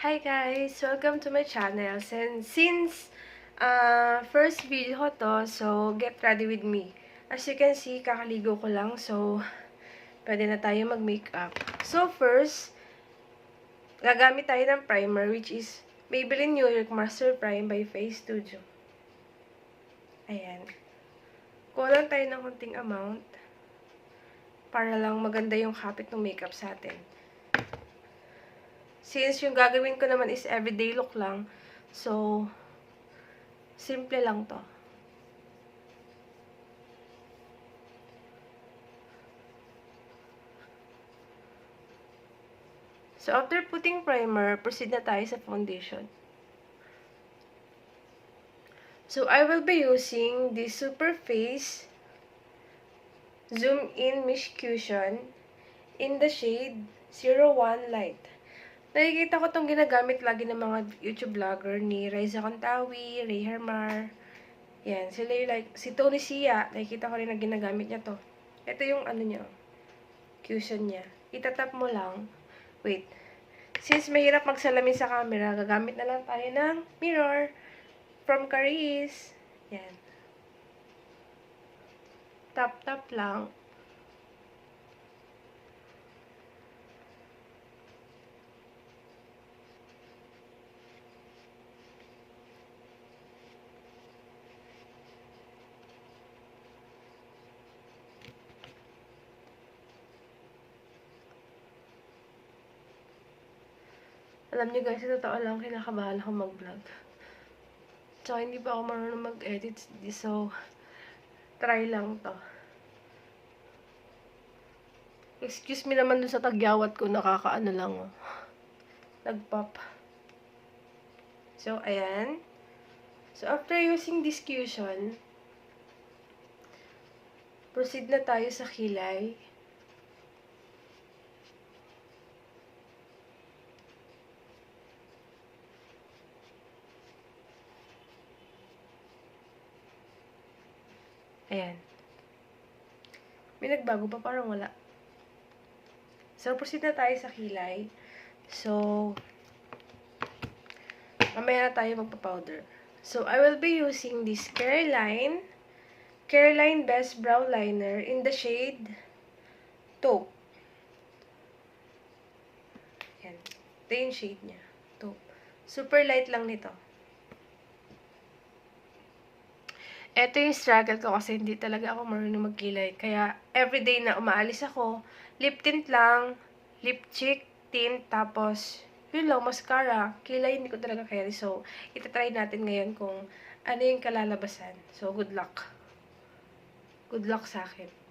Hi guys! Welcome to my channel. And since first video ko to, so get ready with me. As you can see, kakaligo ko lang. So, pwede na tayo mag-makeup. So, first, gagamit tayo ng primer which is Maybelline New York Master Prime by Face Studio. Ayan. Kulang tayo ng konting amount para lang maganda yung kapit ng makeup sa atin. Since yung gagawin ko naman is everyday look lang, so, simple lang to. So, after putting primer, proceed na tayo sa foundation. So, I will be using the Super Face Zoom In Mist Cushion in the shade 01 Light. Nakikita ko itong ginagamit lagi ng mga YouTube vlogger ni Raisa Contawi, Ray Hermar. Yan, sila yung like, si Tony Sia, nakikita ko rin na ginagamit niya to. Ito yung ano niya, cushion niya. Itatap mo lang. Wait. Since mahirap magsalamin sa camera, gagamit na lang tayo ng mirror from Caris. Yan. Tap-tap lang. Alam niyo guys, sa totoo lang, kinakabahan ako mag-vlog. So, hindi pa ako marunong mag-edit. So, try lang to. Excuse me naman dun sa tagyawat ko, nakakaano lang, oh. Nagpop. So, ayan. So, after using this cushion, proceed na tayo sa kilay. Ayan. May nagbago pa, parang wala. So, proceed na tayo sa kilay. So, mamaya na tayo magpa-powder. So, I will be using this Careline Best Brow Liner in the shade Taupe. Ayan. Ito yung shade niya. Taupe. Super light lang nito. Ito yung struggle ko kasi hindi talaga ako marunong magkilay. Kaya, everyday na umaalis ako, lip tint lang, lip cheek tint, tapos, yun lang, mascara. Kilay, hindi ko talaga carry. So, itatry natin ngayon kung ano yung kalalabasan. So, good luck. Good luck sa akin.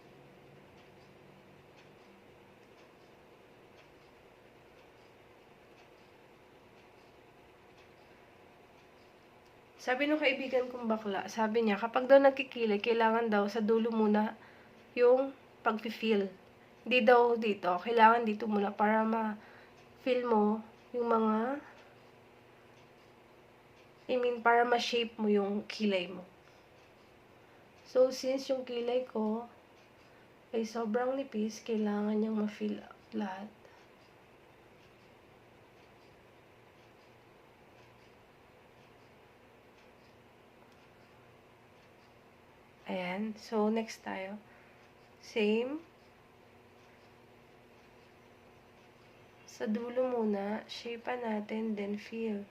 Sabi nung kaibigan kong bakla, sabi niya, kapag daw nagkikilay, kailangan daw sa dulo muna yung pag-feel. Hindi daw dito. Kailangan dito muna para ma-feel mo yung mga, para ma-shape mo yung kilay mo. So, since yung kilay ko ay sobrang nipis, kailangan niyang ma-feel lahat. Ayan. So, next tayo. Same. Sa dulo muna, shape natin, then feel.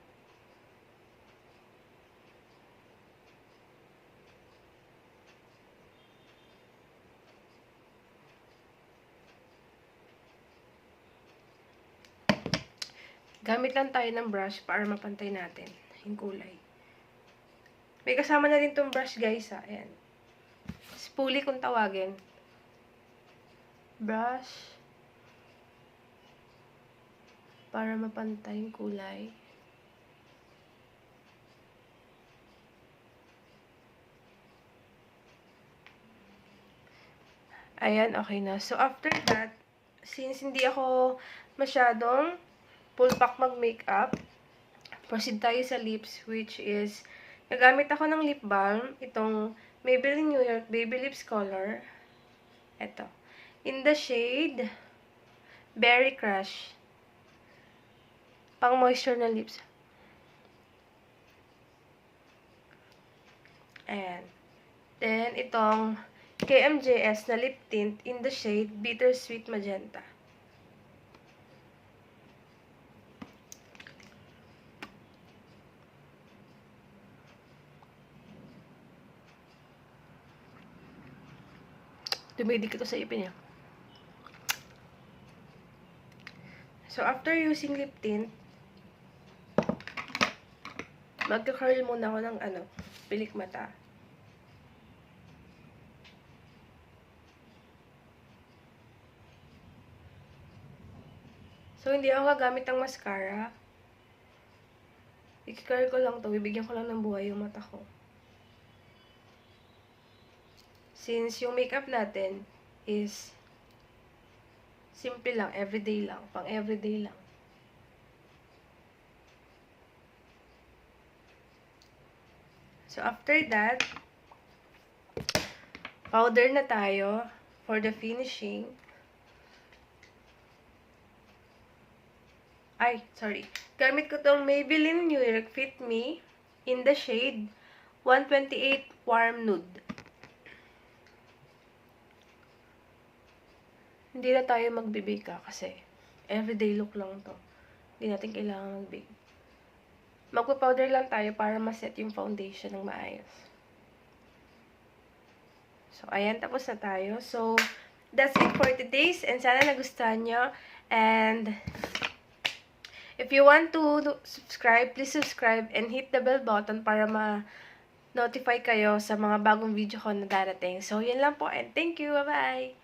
Gamit lang tayo ng brush para mapantay natin yung kulay. May kasama na rin tong brush guys ha. Ayan. Spoolie kung tawagin. Brush. Para mapantay yung kulay. Ayan, okay na. So, after that, since hindi ako masyadong full pack mag-makeup, proceed tayo sa lips, which is, nagamit ako ng lip balm, itong Maybelline New York Baby Lips Color. Ito. In the shade Berry Crush. pang moisture na lips. Ayan. Then, itong KMJS na lip tint in the shade Bittersweet Magenta. Dumidikit ito sa ipin niya. So, after using lip tint, magka-curl muna ako ng pilik mata. So, hindi ako gagamit ng mascara. I-curl ko lang to. Bibigyan ko lang ng buhay yung mata ko. Since yung makeup natin is simple lang, everyday lang, pang everyday lang. So, after that, powder na tayo for the finishing. Ay, sorry. Gamit ko tong Maybelline New York Fit Me in the shade 128 Warm Nude. Hindi na tayo mag-bake kasi everyday look lang to. Hindi natin kailangan mag-bake. Magpa-powder lang tayo para ma-set yung foundation ng maayos. So, ayan, tapos na tayo. So, that's it for today's. And sana nagustuhan nyo. And if you want to subscribe, please subscribe and hit the bell button para ma-notify kayo sa mga bagong video ko na darating. So, yun lang po. And thank you. Bye-bye!